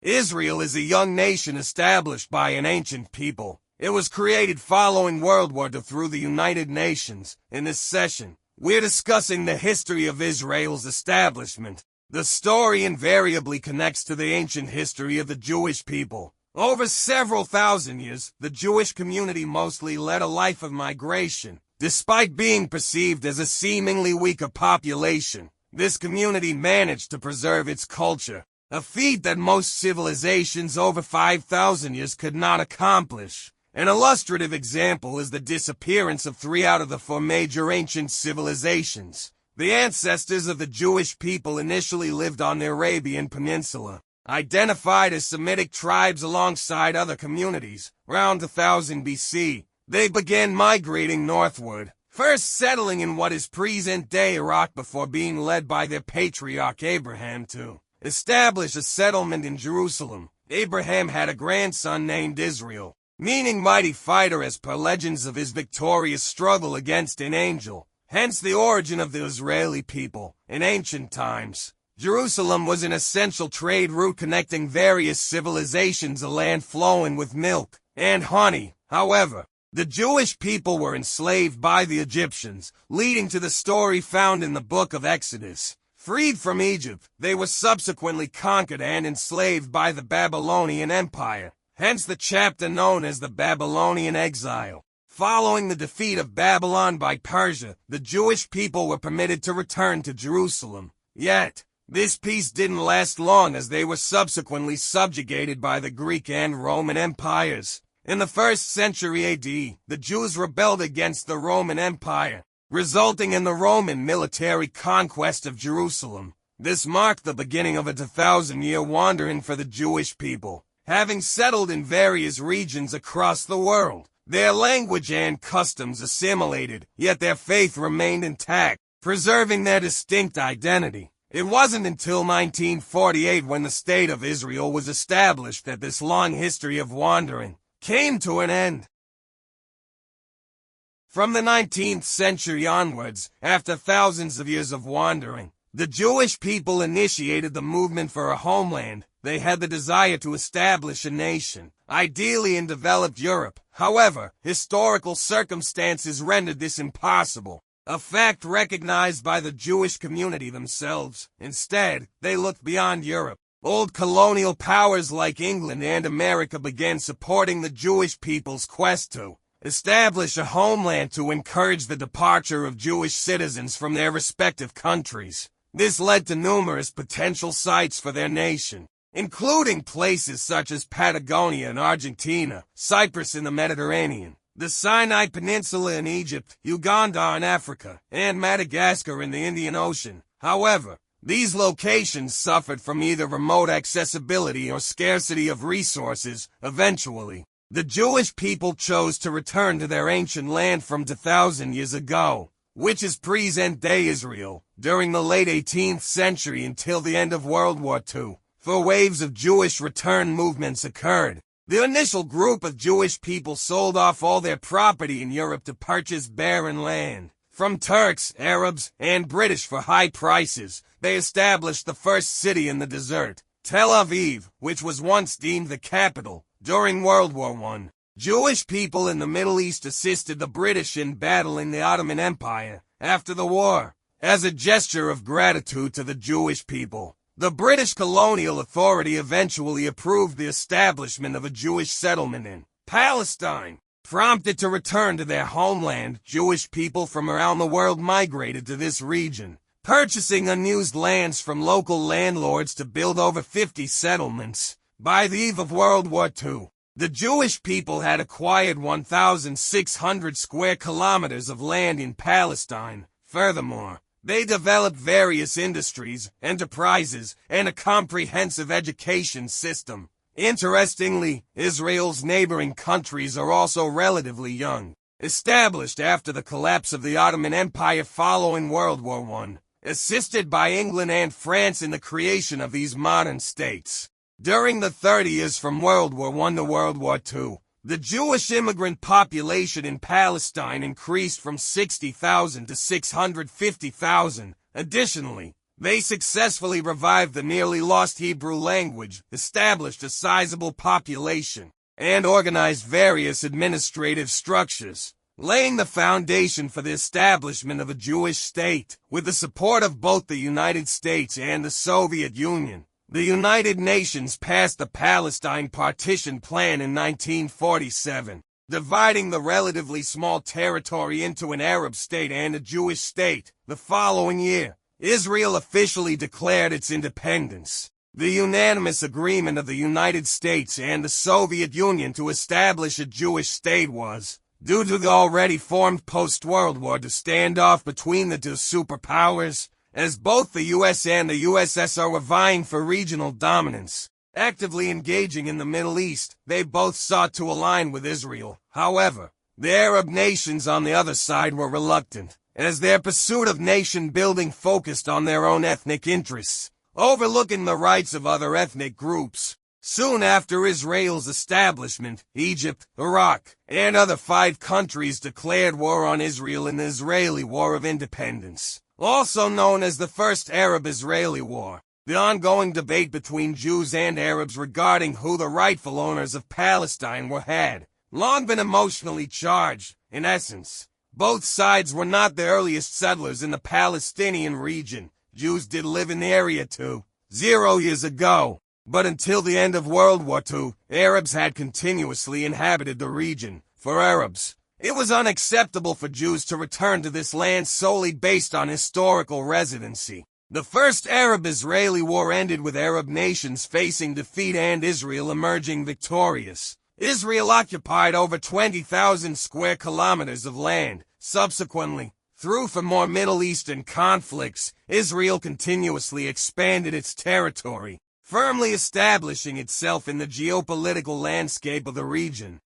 Israel is a young nation established by an ancient people. It was created following World War II through the United Nations. In this session, we're discussing the history of Israel's establishment. The story invariably connects to the ancient history of the Jewish people. Over several thousand years, the Jewish community mostly led a life of migration. Despite being perceived as a seemingly weaker population, this community managed to preserve its culture, a feat that most civilizations over 5,000 years could not accomplish. An illustrative example is the disappearance of 3 out of the 4 major ancient civilizations. The ancestors of the Jewish people initially lived on the Arabian Peninsula, identified as Semitic tribes alongside other communities. Around 1000 BC, they began migrating northward, first settling in what is present-day Iraq before being led by their patriarch Abraham to establish a settlement in Jerusalem. Abraham had a grandson named Israel, meaning mighty fighter as per legends of his victorious struggle against an angel, hence the origin of the Israeli people. In ancient times, Jerusalem was an essential trade route connecting various civilizations, a land flowing with milk and honey. However, the Jewish people were enslaved by the Egyptians, leading to the story found in the book of Exodus. Freed from Egypt, they were subsequently conquered and enslaved by the Babylonian Empire, hence the chapter known as the Babylonian Exile. Following the defeat of Babylon by Persia, the Jewish people were permitted to return to Jerusalem. Yet, this peace didn't last long as they were subsequently subjugated by the Greek and Roman empires. In the 1st century AD, the Jews rebelled against the Roman Empire, resulting in the Roman military conquest of Jerusalem. This marked the beginning of a 2,000-year wandering for the Jewish people. Having settled in various regions across the world, their language and customs assimilated, yet their faith remained intact, preserving their distinct identity. It wasn't until 1948, when the State of Israel was established, that this long history of wandering came to an end. From the 19th century onwards, after thousands of years of wandering, the Jewish people initiated the movement for a homeland. They had the desire to establish a nation, ideally in developed Europe. However, historical circumstances rendered this impossible, a fact recognized by the Jewish community themselves. Instead, they looked beyond Europe. Old colonial powers like England and America began supporting the Jewish people's quest to establish a homeland to encourage the departure of Jewish citizens from their respective countries. This led to numerous potential sites for their nation, including places such as Patagonia in Argentina, Cyprus in the Mediterranean, the Sinai Peninsula in Egypt, Uganda in Africa, and Madagascar in the Indian Ocean. However, these locations suffered from either remote accessibility or scarcity of resources. Eventually, the Jewish people chose to return to their ancient land from 2,000 years ago, which is present-day Israel. During the late 18th century until the end of World War II, 4 waves of Jewish return movements occurred. The initial group of Jewish people sold off all their property in Europe to purchase barren land from Turks, Arabs, and British for high prices. They established the first city in the desert, Tel Aviv, which was once deemed the capital. During World War I, Jewish people in the Middle East assisted the British in battling the Ottoman Empire. After the war, as a gesture of gratitude to the Jewish people, the British colonial authority eventually approved the establishment of a Jewish settlement in Palestine. Prompted to return to their homeland, Jewish people from around the world migrated to this region, purchasing unused lands from local landlords to build over 50 settlements. By the eve of World War II, the Jewish people had acquired 1,600 square kilometers of land in Palestine. Furthermore, they developed various industries, enterprises, and a comprehensive education system. Interestingly, Israel's neighboring countries are also relatively young, established after the collapse of the Ottoman Empire following World War I, assisted by England and France in the creation of these modern states. During the 30 years from World War I to World War II, the Jewish immigrant population in Palestine increased from 60,000 to 650,000. Additionally, They successfully revived the nearly lost Hebrew language, established a sizable population, and organized various administrative structures, laying the foundation for the establishment of a Jewish state. With the support of both the United States and the Soviet Union, the United Nations passed the Palestine Partition Plan in 1947, dividing the relatively small territory into an Arab state and a Jewish state. The following year, Israel officially declared its independence. The unanimous agreement of the United States and the Soviet Union to establish a Jewish state was, due to the already formed post-World War II standoff between the two superpowers, as both the US and the USSR were vying for regional dominance. Actively engaging in the Middle East, they both sought to align with Israel. However, the Arab nations on the other side were reluctant, as their pursuit of nation-building focused on their own ethnic interests, overlooking the rights of other ethnic groups. Soon after Israel's establishment, Egypt, Iraq, and other 5 countries declared war on Israel in the Israeli War of Independence, also known as the First Arab-Israeli War. The ongoing debate between Jews and Arabs regarding who the rightful owners of Palestine were had long been emotionally charged. In essence, both sides were not the earliest settlers in the Palestinian region. Jews did live in the area 2.0 years ago, but until the end of World War II, Arabs had continuously inhabited the region. For Arabs, it was unacceptable for Jews to return to this land solely based on historical residency. The First Arab-Israeli War ended with Arab nations facing defeat and Israel emerging victorious. Israel occupied over 20,000 square kilometers of land. Subsequently, through more Middle Eastern conflicts, Israel continuously expanded its territory, firmly establishing itself in the geopolitical landscape of the region.